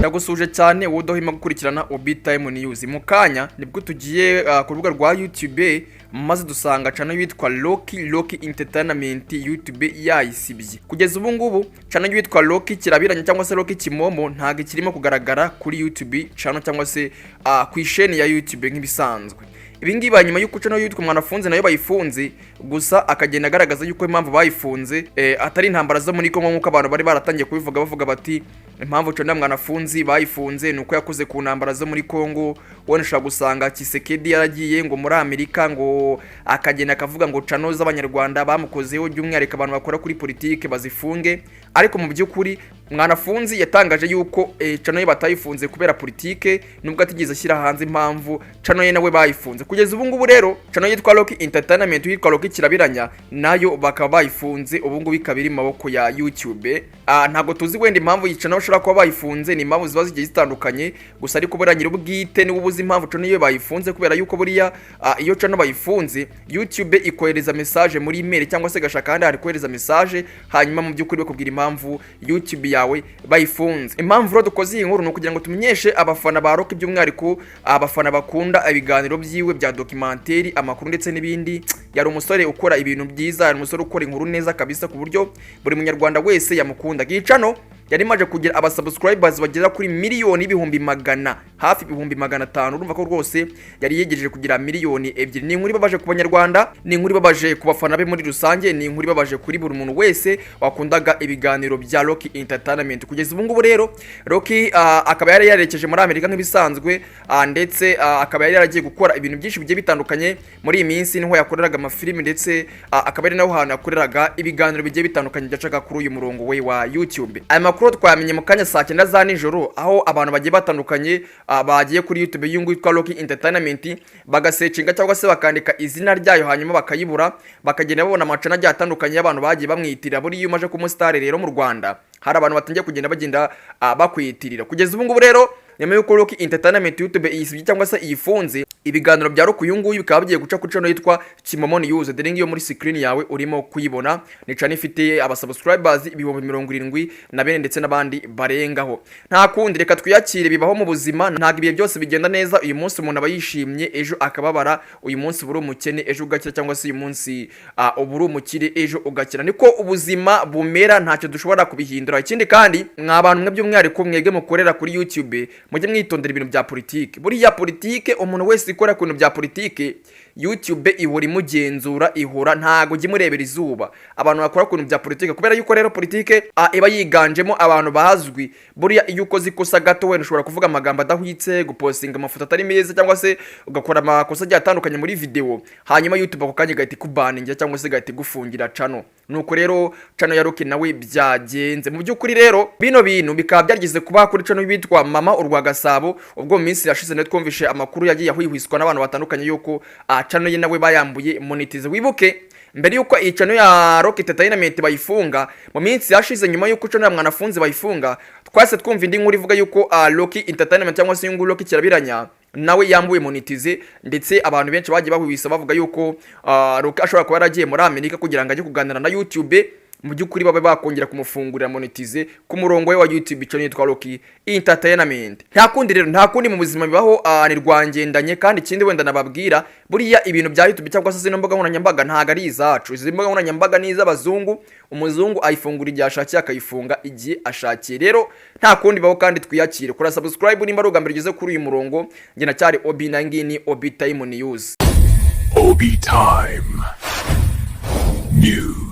ndagusuje cyane wodohima gukurikirana Time News. Mu kanya nibwo tugiye ku rubuga rwa YouTube maze dusanga channel yitwa Rockyentertainment YouTube Bayisibye. Kugeza ubu ngubu channel yitwa Rocky kirabiranye cyangwa se Rocky Kimomo ntago kirimo kugaragara kuri YouTube channel cyangwa se ku isheni ya YouTube nk'ibisanzwe. Ibingi banyuma yuko channel yitwa mwanafunzi nayo bayifunze gusa akagenda agaragaza yuko impamvu bayifunze atari intambara zo muri Kongo nkuko abantu bari baratangiye kubivuga bavuga bati impamvu channel mwanafunzi bayifunze nuko yakoze ku ntambara zo muri Kongo. Wone ushaka gusanga Kisekedi yaragiye ngo muri Amerika ngo akagenda akavuga ngo channel z'abanyarwanda bamukozeho by'umwihariko abantu bakora kuri politike bazifunge, ariko mu by'ukuri mwanafunzi yatangaje yuko channel batayifunze kubera politike nubwo atigeze ashyira hanze impamvu channel ye nawe bayifunze. Kugeza ubu ngubu rero channel yitwa Rockyentertainment yitwa Rocky kirabiranya nayo bakaba bayifunze ubu ngubu ikabiri maboko ya YouTube. Ntago tuzi wenda impamvu iyi channel ushobora kuba bayifunze, ni impamvu ziba zigiye zitandukanye gusa ariko buriya nyir'ubwite ni ubuzi impamvu channel ye bayifunze kubera yuko buriya iyo channel bayifunze YouTube ikohereza message muri email cyangwa se gashaka kandi ari kohereza message hanyuma mu by'ukuri bakubwira impamvu YouTube yawe bayifunze. Impamvu rero dukoze iyi nkuru no kugira ngo tumenyeshe abafana ba Rock by'umwihariko abafana bakunda ibiganiro byiwe bya documentary, amakuru ndetse n'ibindi. Yari umusore ukora ibintu byiza, yari umusore ukora inkuru neza kabisa ku buryo buri munyarwanda wese yamukunda. Gicano yari maje kugira abasubscribers bagera kuri miliyoni ibihumbi magana, hafi ibihumbi 500. Urumva ko rwose yari yegereje kugira miliyoni 2. Ni inkuru babaje ku banyarwanda, ni inkuru babaje ku bafana be muri rusange, ni inkuru babaje kuri buri muntu wese wakundaga ibiganiro bya Rockyentertainment. Kugeza ubu ngubu rero Rocky akaba yari yarekeje muri Amerika nk'ibisanzwe, ndetse akaba yari yaragiye gukora ibintu byinshi bigiye bitandukanye muri iyi minsi, niho yakoreraga amafilimi ndetse akaba ari naho hantu yakoreraga ibiganiro bigiye bitandukanye byacaga kuri uyu murongo we wa YouTube. Amakuru twamenye mu kanya saa 9 za nijoro aho abantu bagiye batandukanye bagiye kuri YouTube y'ungu yitwa Rockyentertainment bagasecinga cyangwa se bakandika izina ryayo hanyuma bakayibura, bakagenda babona amacana agiye atandukanye y'abantu bagiye bamwitirira. Buri iyo umaje kumustar rero mu Rwanda hari abantu batangiye kugenda bakwiyitirira. Kugeza ubu ngubu rero nyuma yuko Rockyentertainment YouTube Bayisibye cyangwa se iyifunze, ibiganiro bya Rock uyu nguyu bikaba bigiye guca ku channel yitwa kimomonews. Dore ngiyo muri screen yawe urimo kuyibona, ni channel ifite abasubscribers ibihumbi 74 ndetse n'abandi barengaho. Nta kundi reka twiyakire, bibaho mu buzima, ntago ibiye byose bigenda neza. Uyu munsi umuntu aba yishimye, ejo akababara. Uyu munsi buri umukene, ejo ugakira, cyangwa se uyu munsi uburi umukire, ejo ugakira. Niko ubuzima bumera, ntacyo dushobora kubihindura. Ikindi kandi mwabantu mwe by'umwihariko mwege mukorera kuri YouTube mujye mwitondera ibintu bya politike. Buriya politike umuntu wese ikora ku bintu bya politike YouTube ihora imugenzura, ihora ntago gimurebera izuba abantu bakora ku bintu bya politike, kubera yuko rero politike iba yiganjemo abantu bazwi. Buriya iyo ukoze ikosa gato wenda ushobora kuvuga amagambo adahwitse, gupostinga amafoto atari meza, cyangwa se ugakora amakosa agiye atandukanye muri video, hanyuma YouTube ako kanya gahita ikubaningira cyangwa se gahita gufungira channel. Nuko rero channel ya Rocky nawe byagenze. Mu by'ukuri rero bino bintu bikaba byarigeze kuba kuri channel bitwa Mama urwa Gasabo, ubwo mu minsi yashize ne twumvishe amakuru yagiye ahwihwiswa n'abantu batandukanye yuko channel ye nawe bayambuye monetize. Wibuke mbere yuko iyi channel ya Rockyentertainment bayifunga mu minsi yashize, nyuma yuko channel ya mwanafunzi bayifunga, twase twumva indi nkuru ivuga yuko Rockyentertainment cyangwa se yungu Rocky kirabiranya nawe yambuye monetize, ndetse abantu benshi bagiye bahwihwisa bavuga yuko Rocky ashobora kuba yaragiye muri Amerika kugira ngo ajye kuganira na YouTube. Mu by'ukuri babe bakongera kumufungurira monetize ku murongo we wa YouTube channel yitwa Rockyentertainment. Nta kundi rero, nta kundi mu buzima bibaho, ni rwangendanye. Kandi ikindi wenda nababwira, buriya ibintu bya YouTube cyangwa se zino mbuga nkoranyambaga ntago ari izacu. Izi mbuga nkoranyambaga ni iz'abazungu, umuzungu ayifungura igihe ashakiye akayifunga igihe ashakiye. Rero nta kundi baho, kandi twiyakire. Kora subscribe nimba ari ubwambere ugeze kuri uyu murongo. Nge nacyari Obi nangini Time News. Time News.